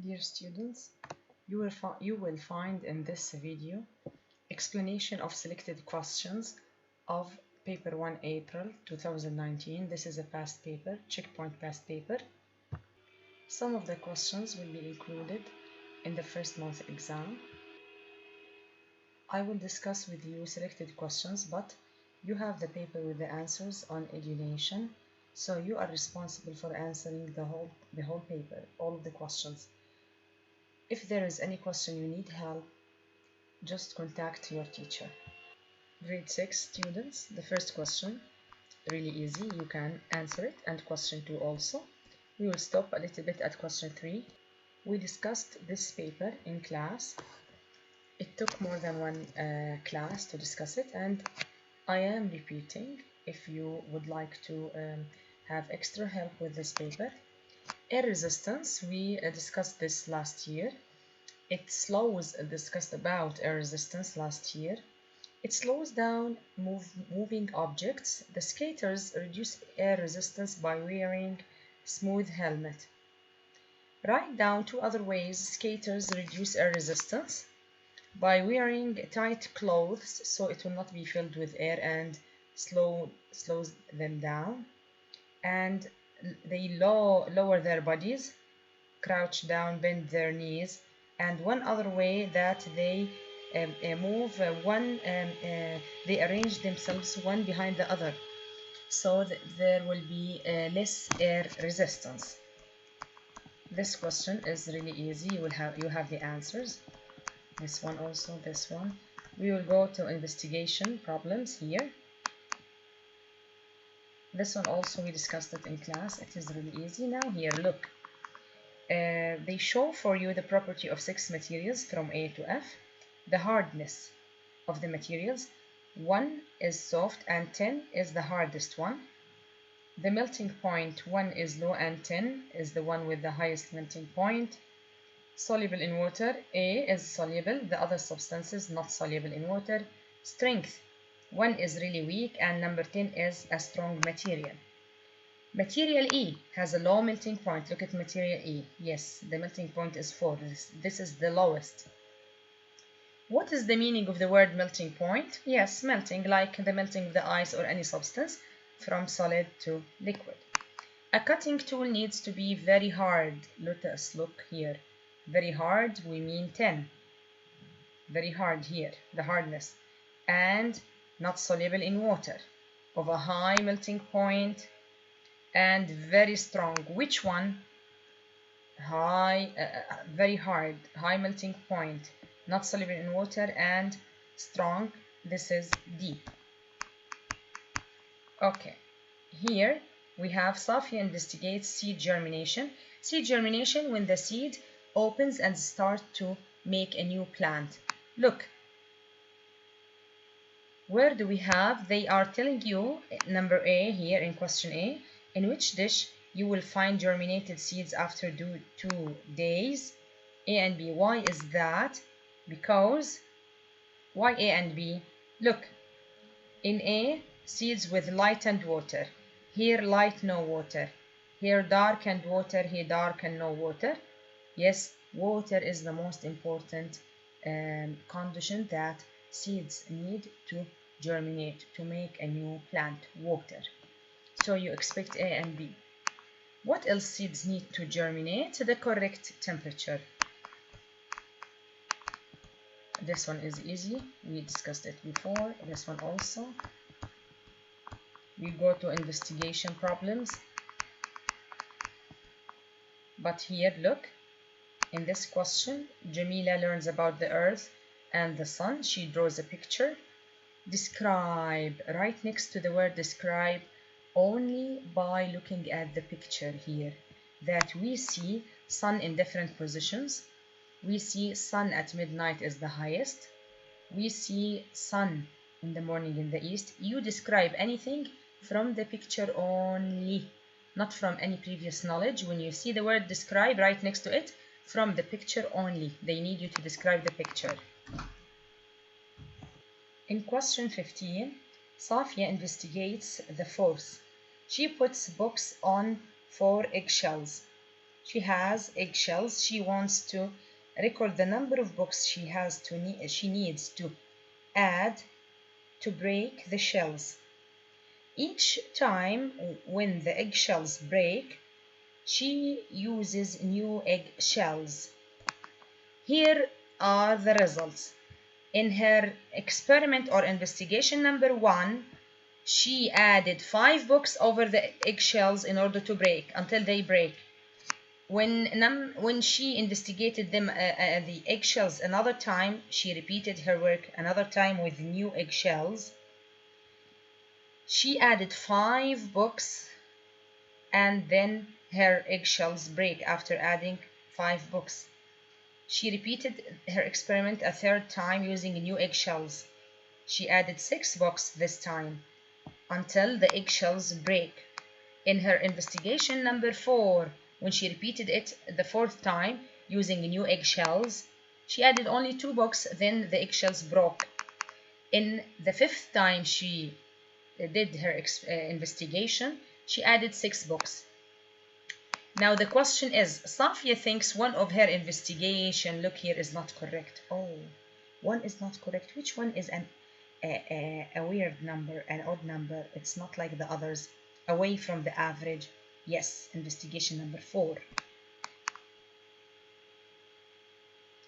Dear students, you will find in this video explanation of selected questions of paper 1 April 2019. This is a past paper, checkpoint past paper. Some of the questions will be included in the first month exam. I will discuss with you selected questions, but you have the paper with the answers on EduNation, so you are responsible for answering the whole paper, all of the questions. If there is any question you need help, just contact your teacher. Grade 6 students, the first question, really easy, you can answer it, and question 2 also. We will stop a little bit at question 3. We discussed this paper in class. It took more than one class to discuss it, and I am repeating if you would like to have extra help with this paper. Air resistance, we discussed this last year. It slows, discussed about air resistance last year. It slows down moving objects. The skaters reduce air resistance by wearing smooth helmet. Write down 2 other ways skaters reduce air resistance: by wearing tight clothes so it will not be filled with air and slows them down, and they lower their bodies, crouch down, bend their knees, and one other way that they move they arrange themselves one behind the other, so that there will be less air resistance. This question is really easy. You have the answers. This one also, this one. We will go to investigation problems here. This one also we discussed it in class. It is really easy. Now here, look. They show for you the property of 6 materials from A to F. The hardness of the materials: 1 is soft and 10 is the hardest one. The melting point: 1 is low and 10 is the one with the highest melting point. Soluble in water: A is soluble, the other substances not soluble in water. Strength: 1 is really weak and number 10 is a strong material. Material E has a low melting point. Look at material E. Yes, the melting point is 4. This is the lowest. What is the meaning of the word melting point? Yes, melting, like the melting of the ice or any substance from solid to liquid. A cutting tool needs to be very hard. Let us look here. Very hard, we mean 10. Very hard here, the hardness. And not soluble in water. Of a high melting point and very strong. Which one? Very hard, high melting point, not soluble in water, and strong. This is D. Okay, here we have Safia investigates seed germination. Seed germination: when the seed opens and starts to make a new plant. Look, where do we have? They are telling you, number A here in question A, in which dish you will find germinated seeds after 2 days. A and B. Why is that? Because why A and B? Look, in A, seeds with light and water. Here light, no water. Here dark and water. Here dark and no water. Yes, water is the most important condition that seeds need to germinate, to make a new plant. Water. So you expect A and B. What else seeds need to germinate? The correct temperature. This one is easy. We discussed it before. This one also. We go to investigation problems. But here, look. In this question, Jamila learns about the earth and the sun. She draws a picture. Describe. Right next to the word describe, only by looking at the picture here, that we see sun in different positions. We see sun at midnight is the highest. We see sun in the morning in the east. You describe anything from the picture only, not from any previous knowledge. When you see the word describe right next to it, from the picture only. They need you to describe the picture. In question 15, Safia investigates the force. She puts books on 4 eggshells. She has eggshells. She wants to record the number of books she needs to add to break the shells. Each time when the eggshells break, she uses new eggshells. Here are the results. In her experiment or investigation number 1, she added 5 books over the eggshells in order to break until they break. When she investigated them, the eggshells another time, she repeated her work another time with new eggshells. She added 5 books and then her eggshells break after adding 5 books. She repeated her experiment a 3rd time using new eggshells. She added 6 books this time until the eggshells break. In her investigation number 4, when she repeated it the 4th time using new eggshells, she added only 2 books, then the eggshells broke. In the 5th time she did her investigation, she added 6 books. Now the question is, Safia thinks one of her investigation, look here, is not correct. Oh, one is not correct. Which one is a weird number, an odd number? It's not like the others, away from the average. Yes, investigation number 4.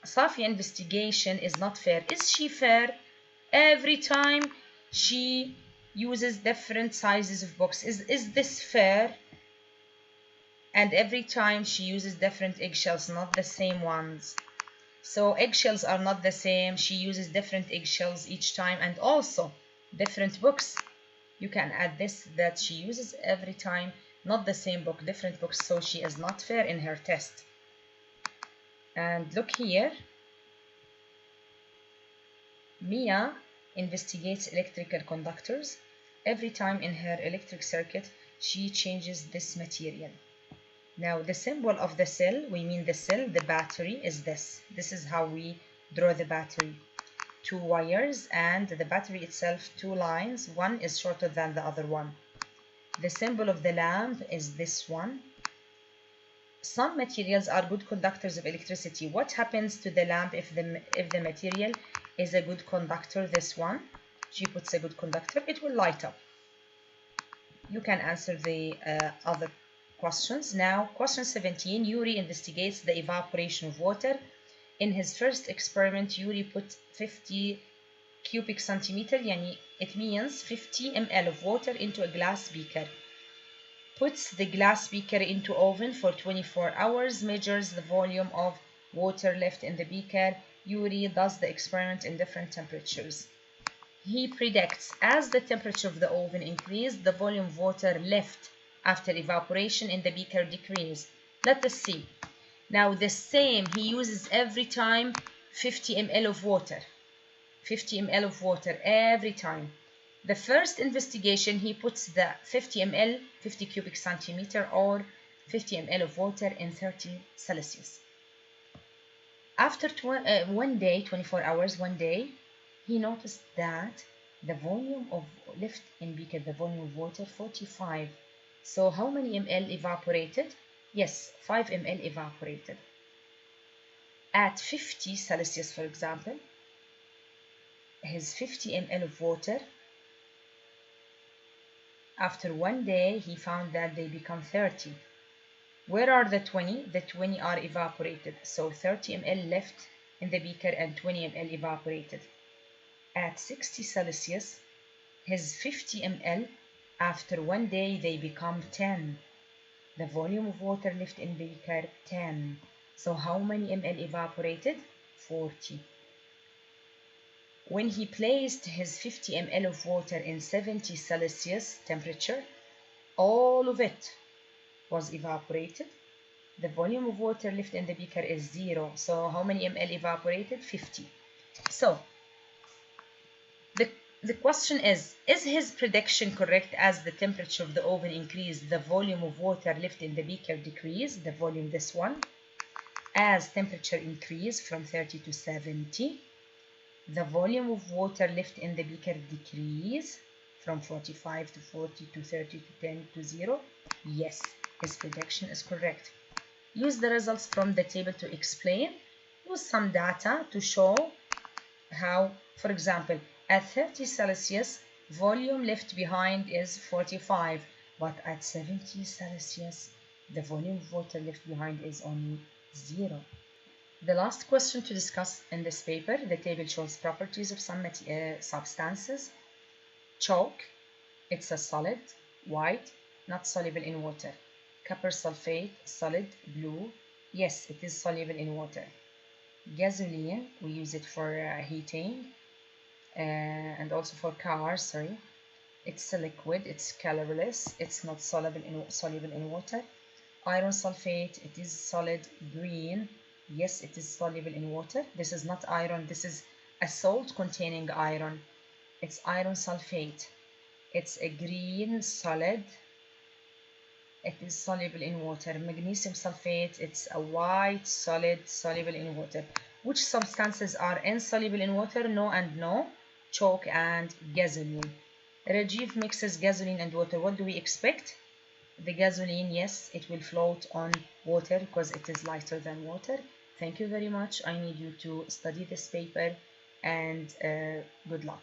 Safia investigation is not fair. Is she fair? Every time she uses different sizes of books. Is this fair? And every time she uses different eggshells, not the same ones. So eggshells are not the same. She uses different eggshells each time, and also different books. You can add this, that she uses every time not the same book, different books. So she is not fair in her test. And look here, Mia investigates electrical conductors. Every time in her electric circuit, she changes this material. Now the symbol of the cell, we mean the cell, the battery, is this. This is how we draw the battery. 2 wires and the battery itself 2 lines. One is shorter than the other one. The symbol of the lamp is this one. Some materials are good conductors of electricity. What happens to the lamp if the material is a good conductor? This one. She puts a good conductor, it will light up. You can answer the other questions. Now, question 17, Yuri investigates the evaporation of water. In his first experiment, Yuri put 50 cubic centimeter, yani it means 50 ml of water into a glass beaker. Puts the glass beaker into oven for 24 hours, measures the volume of water left in the beaker. Yuri does the experiment in different temperatures. He predicts as the temperature of the oven increased, the volume of water left after evaporation in the beaker decrease. Let us see. Now the same, he uses every time 50 ml of water. 50 ml of water every time. The first investigation, he puts the 50 ml, 50 cubic centimeter or 50 ml of water in 30 Celsius. After 24 hours, one day, he noticed that the volume of left in beaker, the volume of water, 45. So how many ml evaporated? Yes, 5 ml evaporated. At 50 Celsius, for example, his 50 ml of water, after one day, he found that they become 30. Where are the 20? The 20 are evaporated. So 30 ml left in the beaker and 20 ml evaporated. At 60 Celsius, his 50 ml, after one day, they become 10. The volume of water left in the beaker, 10. So how many ml evaporated? 40. When he placed his 50 ml of water in 70 Celsius temperature, all of it was evaporated. The volume of water left in the beaker is 0. So how many ml evaporated? 50. So the question is his prediction correct? As the temperature of the oven increased, the volume of water left in the beaker decreased, the volume, this one. As temperature increased from 30 to 70, the volume of water left in the beaker decreased from 45 to 40 to 30 to 10 to 0. Yes, his prediction is correct. Use the results from the table to explain. Use some data to show how, for example, at 30 Celsius, volume left behind is 45, but at 70 Celsius, the volume of water left behind is only 0. The last question to discuss in this paper, the table shows properties of some substances. Chalk, it's a solid, white, not soluble in water. Copper sulfate, solid, blue, yes, it is soluble in water. Gasoline, we use it for heating and also for cars, sorry. It's a liquid, it's colorless, it's not soluble in water. Iron sulfate, it is solid green, yes, it is soluble in water. This is not iron, this is a salt containing iron. It's iron sulfate. It's a green solid. It is soluble in water. Magnesium sulfate, it's a white solid soluble in water. Which substances are insoluble in water? No and no. Chalk and gasoline. Rajiv mixes gasoline and water. What do we expect? The gasoline, yes, it will float on water because it is lighter than water. Thank you very much. I need you to study this paper and good luck.